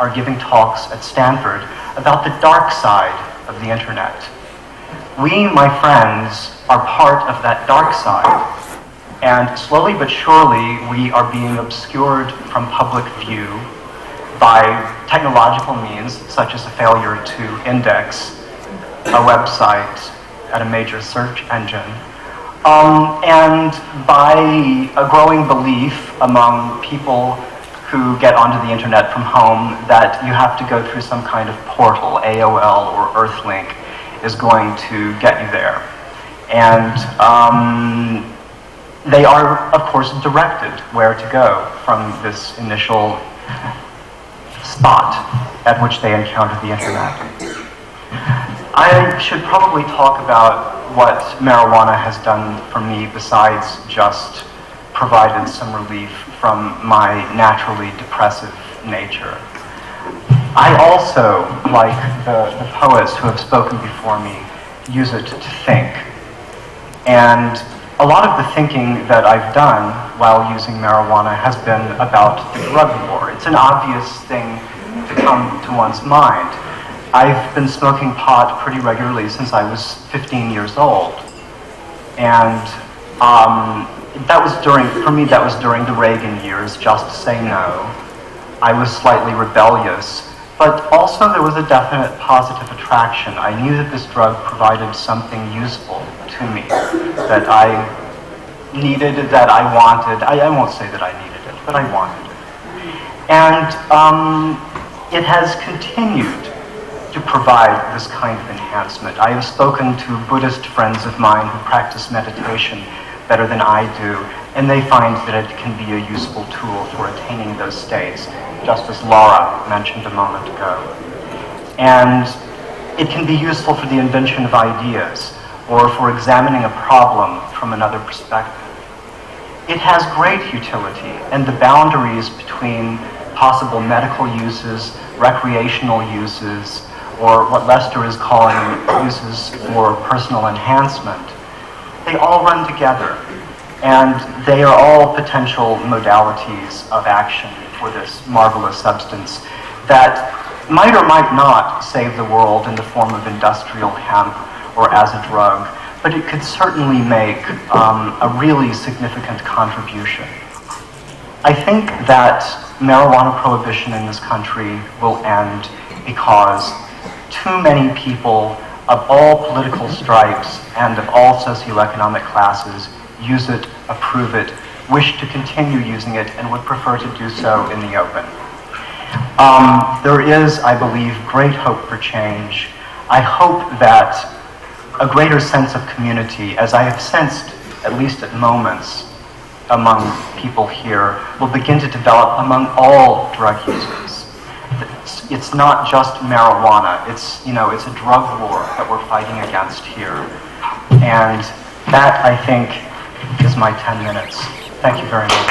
are giving talks at Stanford about the dark side of the internet. We, my friends, are part of that dark side, and slowly but surely we are being obscured from public view by technological means, such as the failure to index a website at a major search engine, and by a growing belief among people who get onto the internet from home that you have to go through some kind of portal, AOL or Earthlink is going to get you there. And they are, of course, directed where to go from this initial spot at which they encounter the internet. I should probably talk about what marijuana has done for me besides just provided some relief from my naturally depressive nature. I also, like the poets who have spoken before me, use it to think. And a lot of the thinking that I've done while using marijuana has been about the drug war. It's an obvious thing to come to one's mind. I've been smoking pot pretty regularly since I was 15 years old. And for me, that was during the Reagan years, just to say no. I was slightly rebellious, but also there was a definite positive attraction. I knew that this drug provided something useful to me, that I needed, that I wanted. I won't say that I needed it, but I wanted it. And it has continued to provide this kind of enhancement. I have spoken to Buddhist friends of mine who practice meditation better than I do, and they find that it can be a useful tool for attaining those states, just as Laura mentioned a moment ago. And it can be useful for the invention of ideas, or for examining a problem from another perspective. It has great utility, and the boundaries between possible medical uses, recreational uses, or what Lester is calling uses for personal enhancement, they all run together, and they are all potential modalities of action for this marvelous substance that might or might not save the world in the form of industrial hemp or as a drug, but it could certainly make a really significant contribution. I think that marijuana prohibition in this country will end because too many people of all political stripes and of all socioeconomic classes use it, approve it, wish to continue using it, and would prefer to do so in the open. There is, I believe, great hope for change. I hope that a greater sense of community, as I have sensed, at least at moments, among people here, will begin to develop among all drug users. It's not just marijuana. It's a drug war that we're fighting against here. And that, I think, is my 10 minutes. Thank you very much.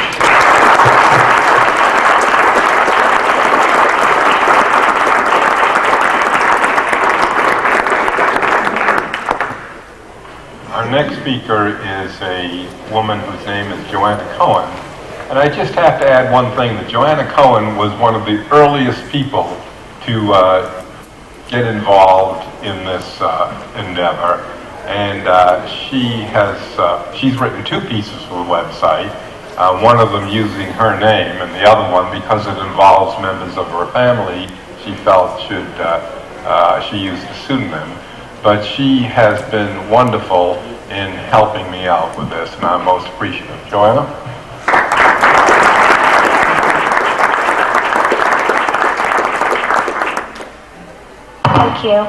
Our next speaker is a woman whose name is Joanna Cohen. And I just have to add one thing, that Joanna Cohen was one of the earliest people to get involved in this endeavor. And she's written 2 pieces for the website, one of them using her name, and the other one, because it involves members of her family, she felt she used a pseudonym. But she has been wonderful in helping me out with this, and I'm most appreciative. Joanna? Thank you.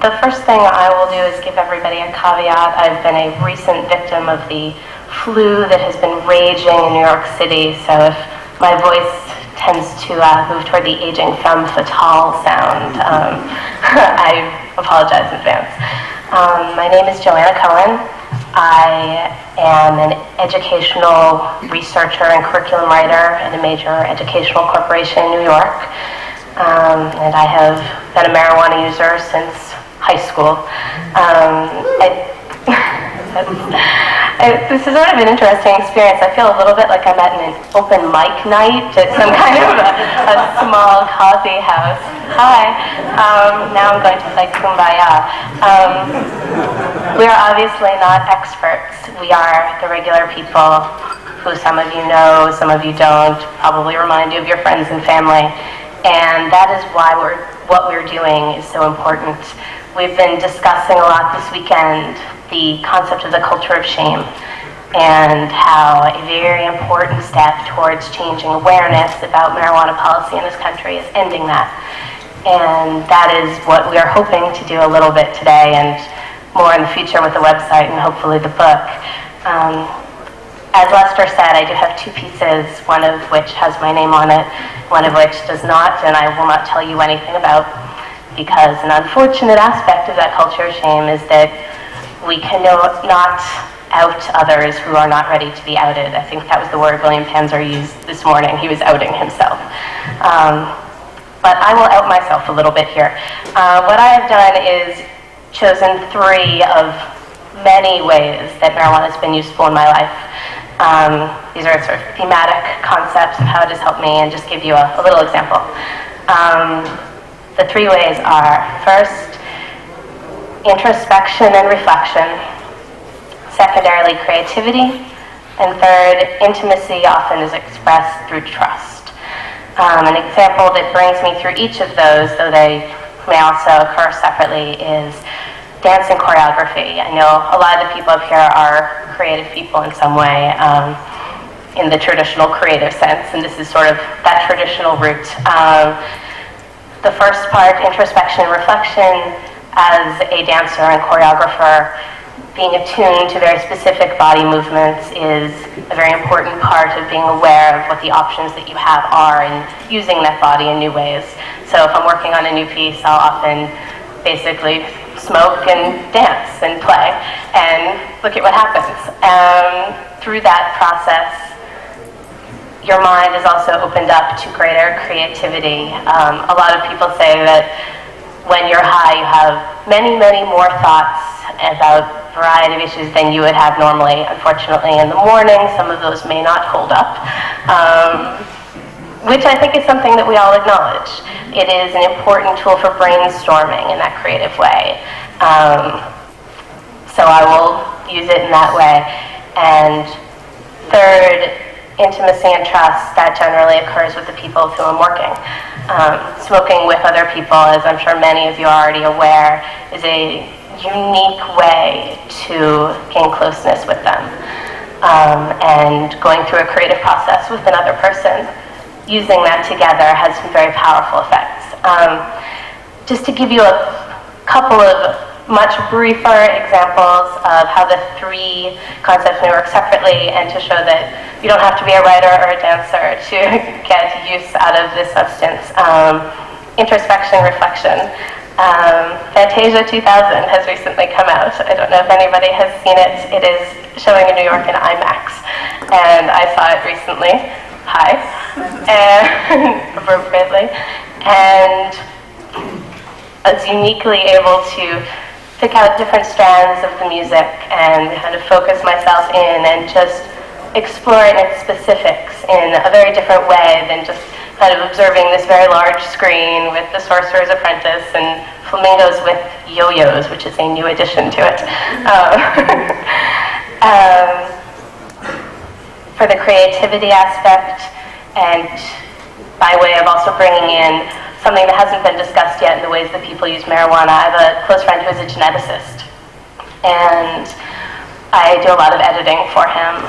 The first thing I will do is give everybody a caveat. I've been a recent victim of the flu that has been raging in New York City, so if my voice tends to move toward the aging femme fatale sound, I apologize in advance. My name is Joanna Cohen. I am an educational researcher and curriculum writer at a major educational corporation in New York. And I have been a marijuana user since high school. This is sort of an interesting experience. I feel a little bit like I'm at an open mic night at some kind of a small coffee house. Hi. Now I'm going to play Kumbaya. We are obviously not experts. We are the regular people who some of you know, some of you don't, probably remind you of your friends and family. And that is why what we're doing is so important. We've been discussing a lot this weekend the concept of the culture of shame and how a very important step towards changing awareness about marijuana policy in this country is ending that. And that is what we are hoping to do a little bit today and more in the future with the website and hopefully the book. As Lester said, I do have two pieces, one of which has my name on it, one of which does not, and I will not tell you anything about, because an unfortunate aspect of that culture of shame is that we cannot out others who are not ready to be outed. I think that was the word William Panzer used this morning. He was outing himself. But I will out myself a little bit here. What I have done is chosen 3 of many ways that marijuana has been useful in my life. These are sort of thematic concepts of how it has helped me, and just give you a little example. The 3 ways are, first, introspection and reflection, secondarily, creativity, and third, intimacy often is expressed through trust. An example that brings me through each of those, though they may also occur separately, is dance and choreography. I know a lot of the people up here are creative people in some way, in the traditional creative sense, and this is sort of that traditional route. The first part, introspection and reflection, as a dancer and choreographer, being attuned to very specific body movements is a very important part of being aware of what the options that you have are and using that body in new ways. So if I'm working on a new piece, I'll often basically smoke and dance and play and look at what happens. Through that process, your mind is also opened up to greater creativity. A lot of people say that when you're high, you have many, many more thoughts about a variety of issues than you would have normally. Unfortunately, in the morning, some of those may not hold up, which I think is something that we all acknowledge. It is an important tool for brainstorming in that creative way. So I will use it in that way. And third, intimacy and trust, that generally occurs with the people with whom I'm working. Smoking with other people, as I'm sure many of you are already aware, is a unique way to gain closeness with them. And going through a creative process with another person, using that together has some very powerful effects. Just to give you a couple of much briefer examples of how the 3 concepts may work separately, and to show that you don't have to be a writer or a dancer to get use out of this substance. Introspection, reflection. Fantasia 2000 has recently come out. I don't know if anybody has seen it. It is showing in New York in IMAX, and I saw it recently. Hi. And appropriately. And I was uniquely able to pick out different strands of the music and kind of focus myself in and just explore it in its specifics in a very different way than just kind of observing this very large screen with The Sorcerer's Apprentice and flamingos with yo-yos, which is a new addition to it. For the creativity aspect, and by way of also bringing in something that hasn't been discussed yet in the ways that people use marijuana. I have a close friend who is a geneticist, and I do a lot of editing for him.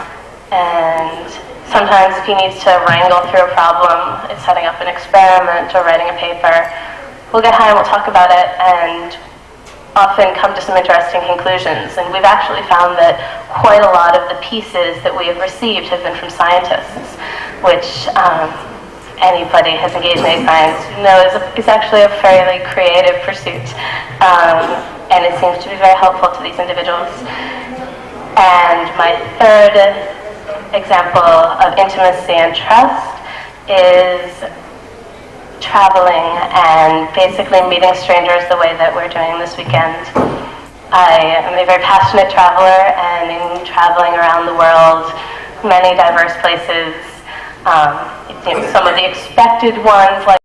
And sometimes if he needs to wrangle through a problem, it's setting up an experiment or writing a paper, we'll get high and we'll talk about it and often come to some interesting conclusions. And we've actually found that quite a lot of the pieces that we have received have been from scientists, which anybody has engaged in any science knows is actually a fairly creative pursuit. And it seems to be very helpful to these individuals. And my third example of intimacy and trust is traveling and basically meeting strangers the way that we're doing this weekend. I am a very passionate traveler, and in traveling around the world, many diverse places, some of the expected ones like